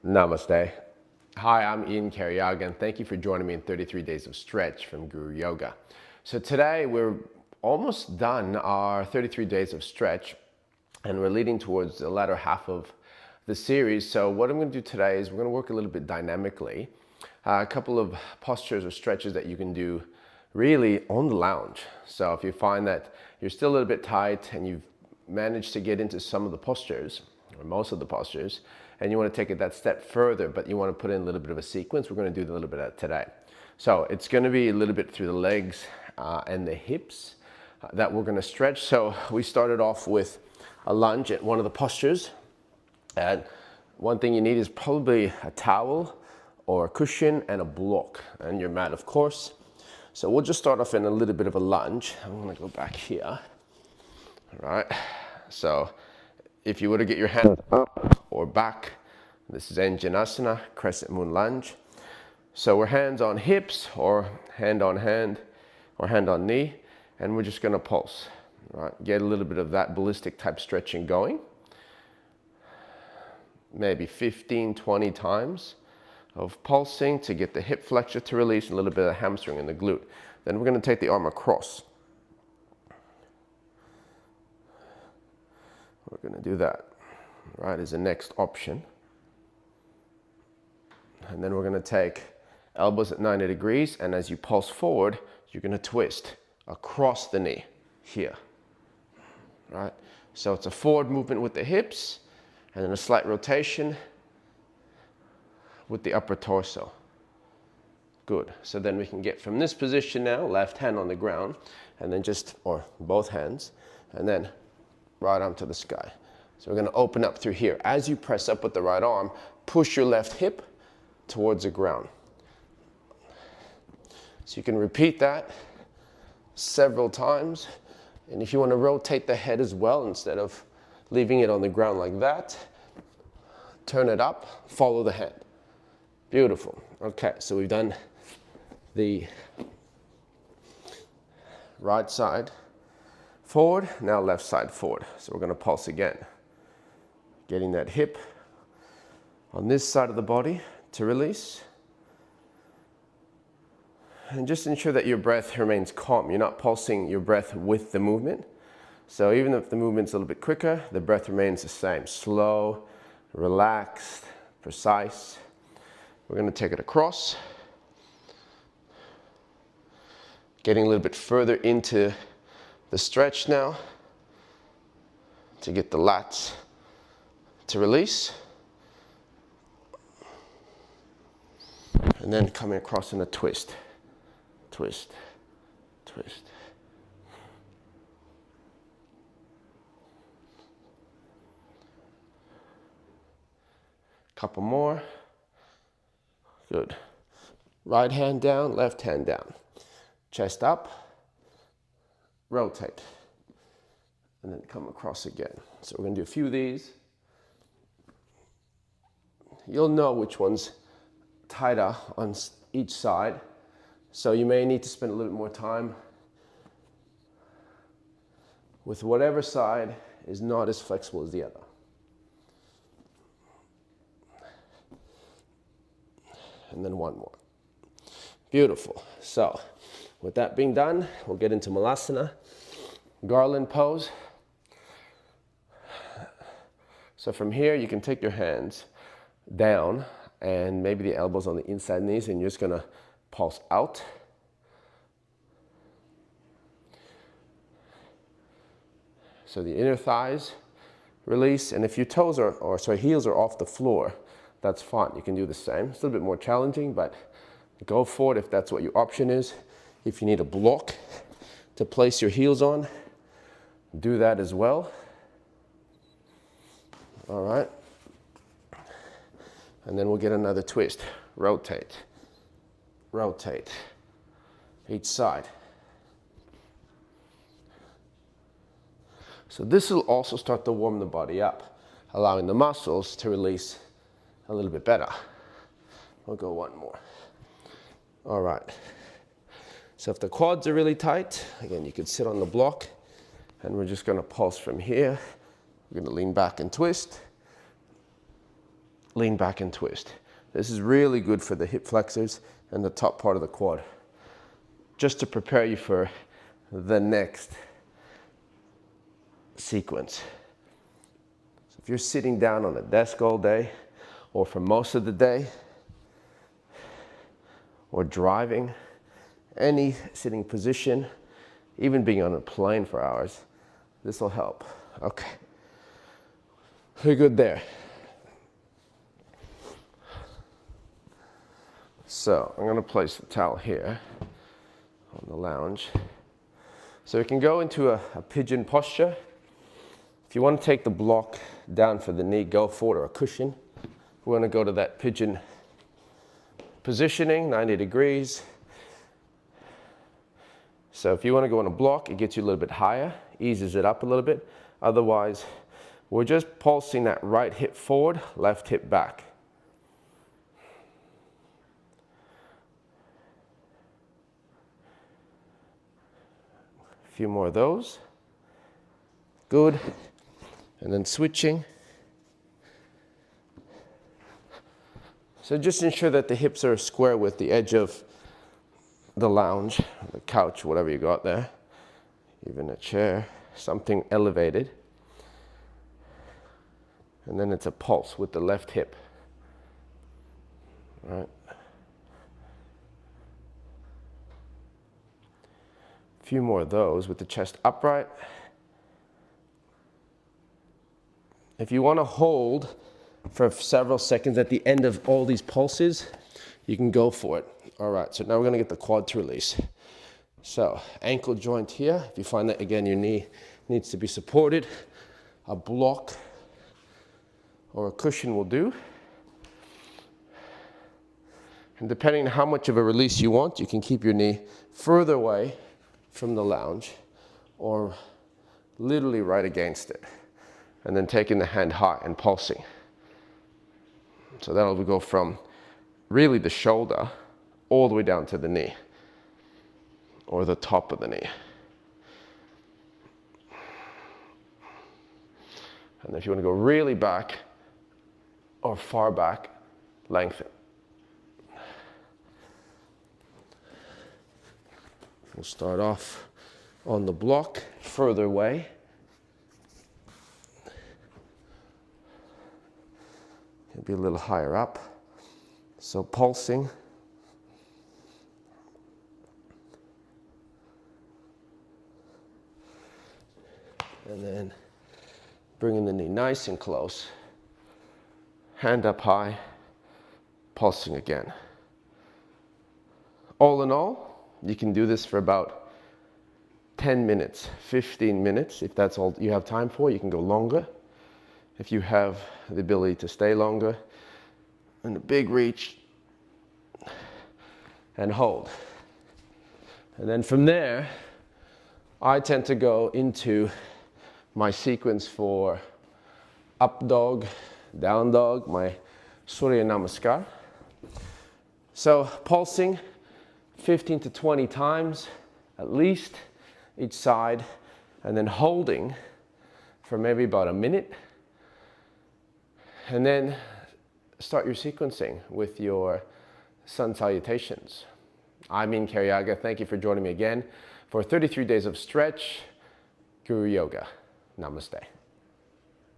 Namaste. Hi, I'm Ian Karyaga, and thank you for joining me in 33 Days of Stretch from Guru Yoga. So today we're almost done our 33 days of stretch, and we're leading towards the latter half of the series. So what I'm going to do today is we're going to work a little bit dynamically. A couple of postures or stretches that you can do really on the lounge. So if you find that you're still a little bit tight and you've managed to get into some of the postures, or most of the postures, and you want to take it that step further, but you want to put in a little bit of a sequence, we're going to do a little bit of that today. So it's going to be a little bit through the legs and the hips that we're going to stretch. So we started off with a lunge at one of the postures. And one thing you need is probably a towel or a cushion and a block, and your mat, of course. So we'll just start off in a little bit of a lunge. I'm going to go back here. All right. So if you were to get your hands up or back, this is Anjaneyasana, Crescent Moon Lunge. So we're hands on hips or hand on hand or hand on knee, and we're just going to pulse. Right? Get a little bit of that ballistic type stretching going. Maybe 15, 20 times of pulsing to get the hip flexor to release, a little bit of hamstring in the glute. Then we're going to take the arm across. We're going to do that, right, as the next option. And then we're going to take elbows at 90 degrees, and as you pulse forward, you're going to twist across the knee here, right? So it's a forward movement with the hips, and then a slight rotation with the upper torso. Good. So then we can get from this position now, left hand on the ground, and then just, or both hands, and then right arm to the sky. So we're going to open up through here. As you press up with the right arm, push your left hip towards the ground. So you can repeat that several times. And if you want to rotate the head as well, instead of leaving it on the ground like that, turn it up, follow the hand. Beautiful. Okay, so we've done the right side forward, now left side forward. So we're going to pulse again. Getting that hip on this side of the body to release. And just ensure that your breath remains calm. You're not pulsing your breath with the movement. So even if the movement's a little bit quicker, the breath remains the same. Slow, relaxed, precise. We're going to take it across. Getting a little bit further into the stretch now to get the lats to release. And then coming across in a twist. Twist, twist. Couple more. Good. Right hand down, left hand down. Chest up. Rotate, and then come across again. So we're going to do a few of these. You'll know which one's tighter on each side, so you may need to spend a little bit more time with whatever side is not as flexible as the other. And then one more. Beautiful. So with that being done, we'll get into Malasana, Garland Pose. So from here, you can take your hands down and maybe the elbows on the inside knees, and you're just gonna pulse out. So the inner thighs release, and if your toes are, heels are off the floor, that's fine. You can do the same. It's a little bit more challenging, but go for it if that's what your option is. If you need a block to place your heels on, do that as well. All right. And then we'll get another twist. Rotate, rotate, each side. So this will also start to warm the body up, allowing the muscles to release a little bit better. We'll go one more. All right. So if the quads are really tight, again, you could sit on the block, and we're just going to pulse from here. We're going to lean back and twist. lean back and twist. This is really good for the hip flexors and the top part of the quad, just to prepare you for the next sequence. So if you're sitting down on a desk all day, or for most of the day, or driving, any sitting position, even being on a plane for hours, this will help. Okay, we're good there. So I'm going to place the towel here on the lounge. So we can go into a pigeon posture. If you want to take the block down for the knee, go for it, or a cushion. We're going to go to that pigeon positioning, 90 degrees. So if you want to go on a block, it gets you a little bit higher, eases it up a little bit. Otherwise, we're just pulsing that right hip forward, left hip back. A few more of those. Good. And then switching. So just ensure that the hips are square with the edge of the lounge, the couch, whatever you got there, even a chair, something elevated. And then it's a pulse with the left hip. All right. A few more of those with the chest upright. If you want to hold for several seconds at the end of all these pulses, you can go for it. All right, so now we're going to get the quad to release. So ankle joint here. If you find that, again, your knee needs to be supported, a block or a cushion will do. And depending on how much of a release you want, you can keep your knee further away from the lounge or literally right against it. And then taking the hand high and pulsing. So that'll go from really the shoulder all the way down to the knee or the top of the knee. And if you want to go really back or far back, lengthen. We'll start off on the block, further away. Be a little higher up. So pulsing. And then bringing the knee nice and close. Hand up high, pulsing again. All in all, you can do this for about 10 minutes, 15 minutes. If that's all you have time for, you can go longer. If you have the ability to stay longer, and a big reach, and hold. And then from there, I tend to go into my sequence for up dog, down dog, my Surya Namaskar. So pulsing 15 to 20 times, at least, each side, and then holding for maybe about a minute. And then start your sequencing with your sun salutations. I'm in Karyaga. Thank you for joining me again for 33 days of stretch, Gewrew Yoga. Namaste.